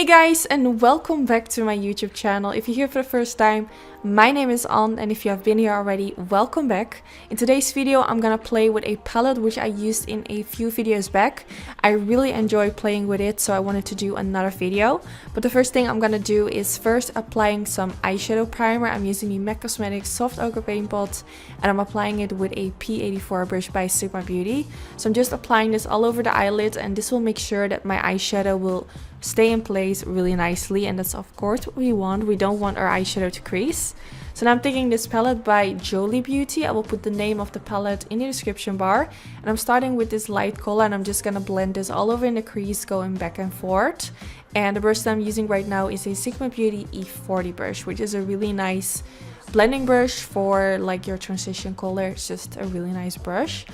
Hey guys, and welcome back to my YouTube channel. If you're here for the first time, my name is Anne, and if you have been here already, welcome back. In today's video, I'm gonna play with a palette which I used in a few videos back. I really enjoy playing with it, so I wanted to do another video. But the first thing I'm gonna do is first applying some eyeshadow primer. I'm using the MAC Cosmetics Soft Ochre Paint Pot, and I'm applying it with a P84 brush by Sigma Beauty. So I'm just applying this all over the eyelid, and this will make sure that my eyeshadow will stay in place really nicely, and that's of course what we want. We don't want our eyeshadow to crease. So now I'm taking this palette by Jolie Beauty. I will put the name of the palette in the description bar, and I'm starting with this light color, and I'm just gonna blend this all over in the crease, going back and forth. And the brush that I'm using right now is a Sigma Beauty E40 brush, which is a really nice blending brush for like your transition color. It's just a really nice brush.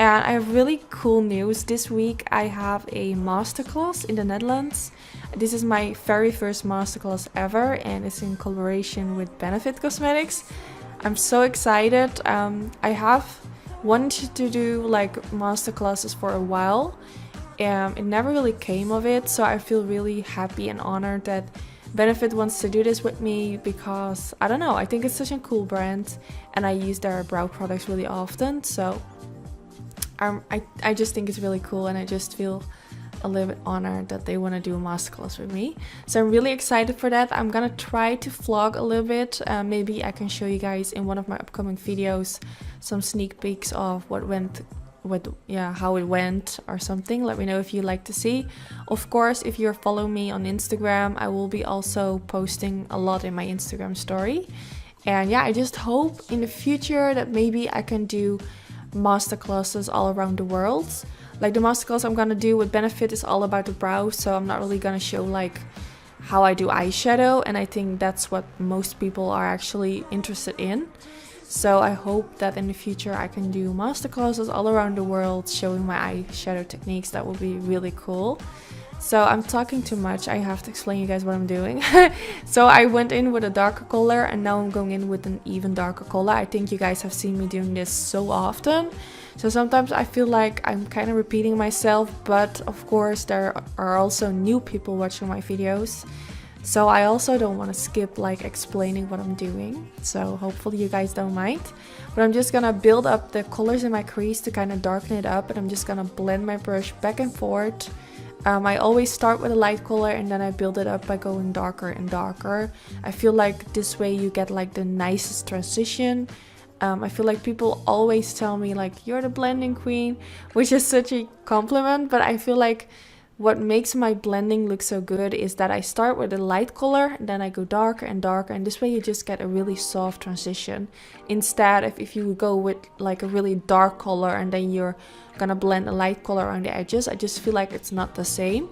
And I have really cool news. This week I have a masterclass in the Netherlands. This is my very first masterclass ever, and it's in collaboration with Benefit Cosmetics. I'm so excited. I have wanted to do like masterclasses for a while. It never really came of it, so I feel really happy and honored that Benefit wants to do this with me, because I don't know, I think it's such a cool brand and I use their brow products really often. So I just think it's really cool, and I just feel a little bit honored that they want to do a masterclass with me. So I'm really excited for that. I'm gonna try to vlog a little bit. Maybe I can show you guys in one of my upcoming videos some sneak peeks of how it went or something. Let me know if you like to see. Of course, if you're following me on Instagram, I will be also posting a lot in my Instagram story. And yeah, I just hope in the future that maybe I can do masterclasses all around the world. Like the masterclass I'm gonna do with Benefit is all about the brows, so I'm not really gonna show like how I do eyeshadow, and I think that's what most people are actually interested in. So I hope that in the future I can do masterclasses all around the world showing my eyeshadow techniques. That would be really cool. So I'm talking too much, I have to explain you guys what I'm doing. So I went in with a darker color, and now I'm going in with an even darker color. I think you guys have seen me doing this so often. So sometimes I feel like I'm kind of repeating myself, but of course there are also new people watching my videos. So I also don't want to skip like explaining what I'm doing. So hopefully you guys don't mind. But I'm just gonna build up the colors in my crease to kind of darken it up, and I'm just gonna blend my brush back and forth. I always start with a light color, and then I build it up by going darker and darker. I feel like this way you get like the nicest transition. I feel like people always tell me like, you're the blending queen, which is such a compliment, but I feel like what makes my blending look so good is that I start with a light color, then I go darker and darker, and this way you just get a really soft transition. Instead, if you go with like a really dark color and then you're gonna blend a light color around the edges, I just feel like it's not the same.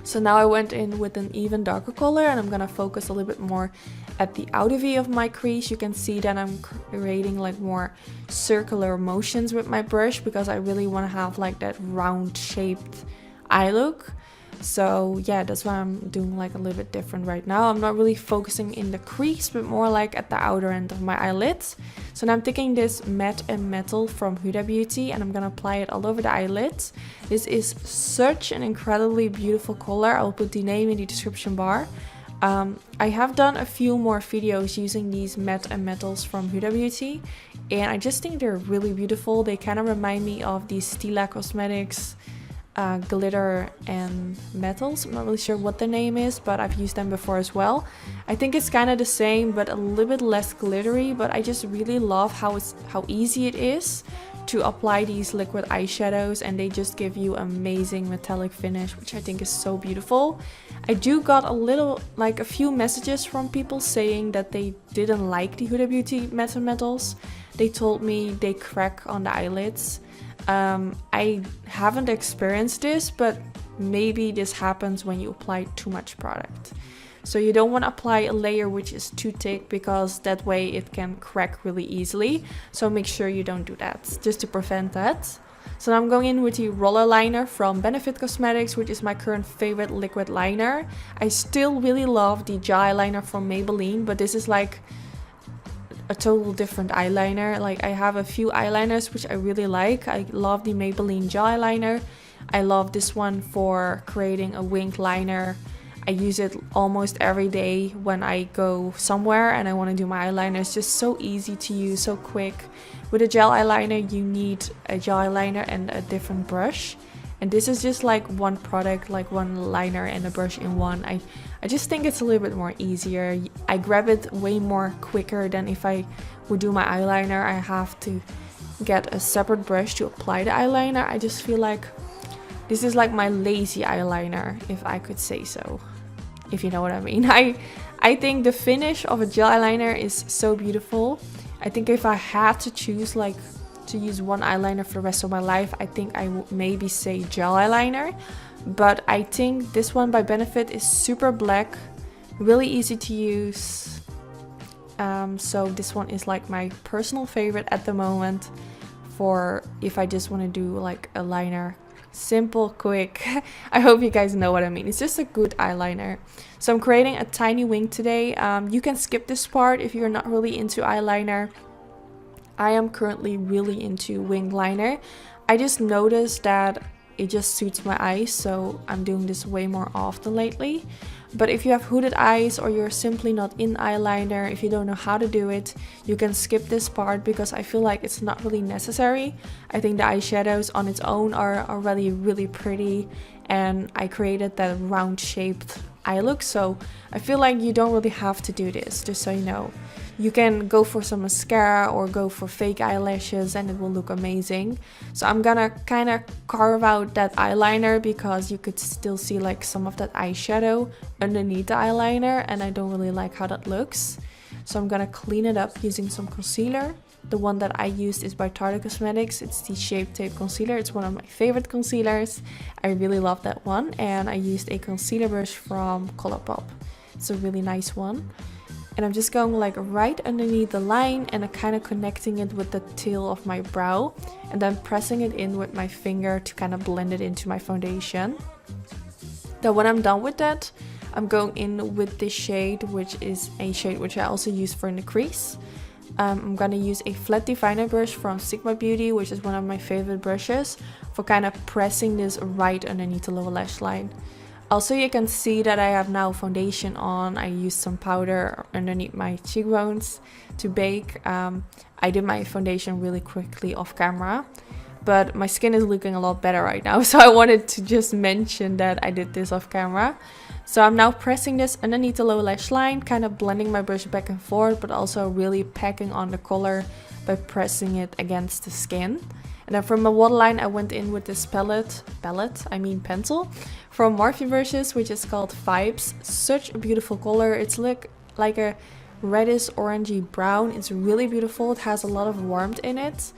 So now I went in with an even darker color, and I'm gonna focus a little bit more at the outer V of my crease. You can see that I'm creating like more circular motions with my brush, because I really want to have like that round shaped eye look. So yeah, that's why I'm doing like a little bit different right now. I'm not really focusing in the crease, but more like at the outer end of my eyelids. So now I'm taking this Matte and Metal from Huda Beauty, and I'm gonna apply it all over the eyelids. This is such an incredibly beautiful color. I'll put the name in the description bar. I have done a few more videos using these Matte and Metals from Huda Beauty, and I just think they're really beautiful. They kind of remind me of the Stila Cosmetics glitter and metals. I'm not really sure what the name is, but I've used them before as well. I think it's kind of the same, but a little bit less glittery. But I just really love how easy it is to apply these liquid eyeshadows, and they just give you amazing metallic finish, which I think is so beautiful. I do got a few messages from people saying that they didn't like the Huda Beauty Matte and Metals. They told me they crack on the eyelids. I haven't experienced this, but maybe this happens when you apply too much product. So you don't want to apply a layer which is too thick, because that way it can crack really easily. So make sure you don't do that, just to prevent that. So now I'm going in with the roller liner from Benefit Cosmetics, which is my current favorite liquid liner. I still really love the gel eyeliner from Maybelline, but this is like a total different eyeliner. Like, I have a few eyeliners which I really like. I love the Maybelline gel eyeliner. I love this one for creating a winged liner. I use it almost every day when I go somewhere and I want to do my eyeliner. It's just so easy to use, so quick. With a gel eyeliner, you need a gel eyeliner and a different brush. And this is just like one product, like one liner and a brush in one. I just think it's a little bit more easier. I grab it way more quicker than if I would do my eyeliner. I have to get a separate brush to apply the eyeliner. I just feel like this is like my lazy eyeliner, if I could say so, if you know what I mean. I think the finish of a gel eyeliner is so beautiful. I think if I had to choose like to use one eyeliner for the rest of my life, I think I would maybe say gel eyeliner. But I think this one by Benefit is super black, really easy to use. So this one is like my personal favorite at the moment for if I just want to do like a liner. Simple, quick. I hope you guys know what I mean. It's just a good eyeliner. So I'm creating a tiny wing today. You can skip this part if you're not really into eyeliner. I am currently really into wing liner. I just noticed that it just suits my eyes, so I'm doing this way more often lately. But if you have hooded eyes or you're simply not in eyeliner, if you don't know how to do it, you can skip this part because I feel like it's not really necessary. I think the eyeshadows on its own are already really pretty, and I created that round shaped eye look, so I feel like you don't really have to do this, just so you know. You can go for some mascara or go for fake eyelashes and it will look amazing. So I'm gonna kind of carve out that eyeliner because you could still see like some of that eyeshadow underneath the eyeliner, and I don't really like how that looks. So I'm gonna clean it up using some concealer. The one that I used is by Tarte Cosmetics. It's the Shape Tape Concealer. It's one of my favorite concealers. I really love that one. And I used a concealer brush from Colourpop. It's a really nice one. And I'm just going like right underneath the line and kind of connecting it with the tail of my brow. And then pressing it in with my finger to kind of blend it into my foundation. Then when I'm done with that, I'm going in with this shade, which is a shade which I also use for in the crease. I'm gonna use a flat definer brush from Sigma Beauty, which is one of my favorite brushes, for kind of pressing this right underneath the lower lash line. Also, you can see that I have now foundation on. I used some powder underneath my cheekbones to bake. I did my foundation really quickly off camera, but my skin is looking a lot better right now, so I wanted to just mention that I did this off camera. So I'm now pressing this underneath the lower lash line, kind of blending my brush back and forth, but also really packing on the color by pressing it against the skin. And then from my waterline, I went in with this pencil from Morphe Brushes, which is called Vibes. Such a beautiful color. It's like a reddish orangey brown. It's really beautiful. It has a lot of warmth in it.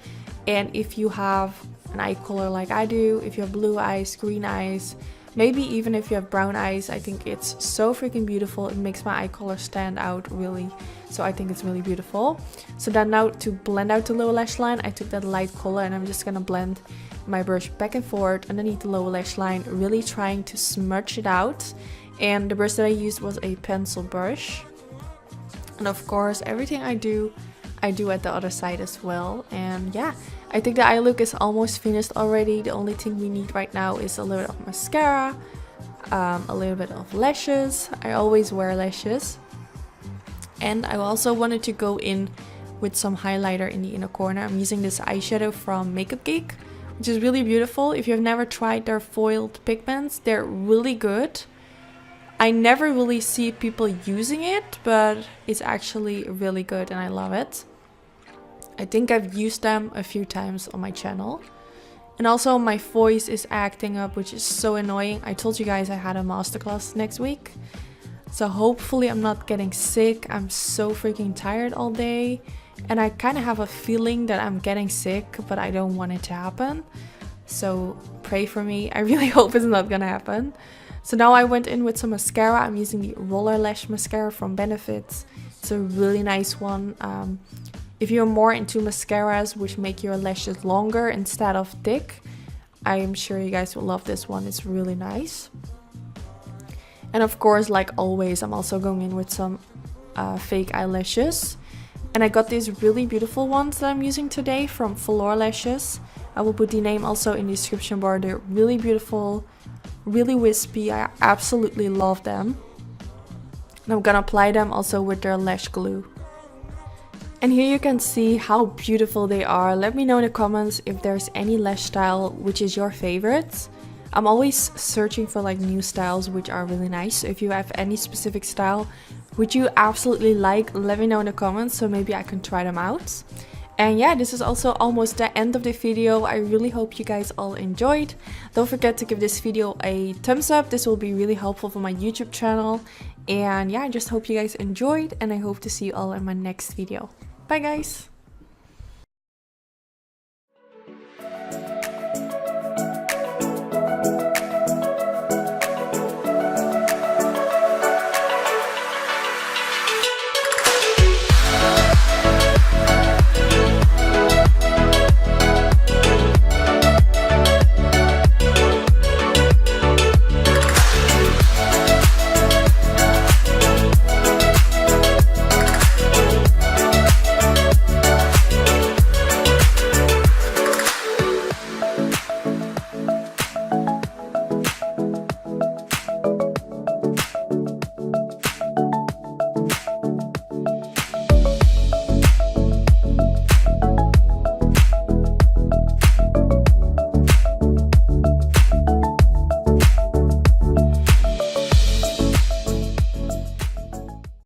And if you have an eye color like I do, if you have blue eyes, green eyes, maybe even if you have brown eyes, I think it's so freaking beautiful. It makes my eye color stand out really. So I think it's really beautiful. So then now to blend out the lower lash line, I took that light color and I'm just gonna blend my brush back and forth underneath the lower lash line, really trying to smudge it out. And the brush that I used was a pencil brush. And of course, everything I do at the other side as well. And yeah, I think the eye look is almost finished already. The only thing we need right now is a little bit of mascara, a little bit of lashes. I always wear lashes. And I also wanted to go in with some highlighter in the inner corner. I'm using this eyeshadow from Makeup Geek, which is really beautiful. If you've never tried their foiled pigments, they're really good. I never really see people using it, but it's actually really good and I love it. I think I've used them a few times on my channel. And also my voice is acting up, which is so annoying. I told you guys I had a masterclass next week. So hopefully I'm not getting sick. I'm so freaking tired all day. And I kind of have a feeling that I'm getting sick, but I don't want it to happen. So pray for me. I really hope it's not gonna happen. So now I went in with some mascara. I'm using the Roller Lash Mascara from Benefit. It's a really nice one. If you're more into mascaras which make your lashes longer instead of thick, I am sure you guys will love this one. It's really nice. And of course, like always, I'm also going in with some fake eyelashes. And I got these really beautiful ones that I'm using today from Velour Lashes. I will put the name also in the description bar. They're really beautiful, really wispy. I absolutely love them. And I'm gonna apply them also with their lash glue. And here you can see how beautiful they are. Let me know in the comments if there's any lash style which is your favorite. I'm always searching for like new styles which are really nice. So if you have any specific style which you absolutely like, let me know in the comments so maybe I can try them out. And yeah, this is also almost the end of the video. I really hope you guys all enjoyed. Don't forget to give this video a thumbs up. This will be really helpful for my YouTube channel. And yeah, I just hope you guys enjoyed, and I hope to see you all in my next video. Bye guys!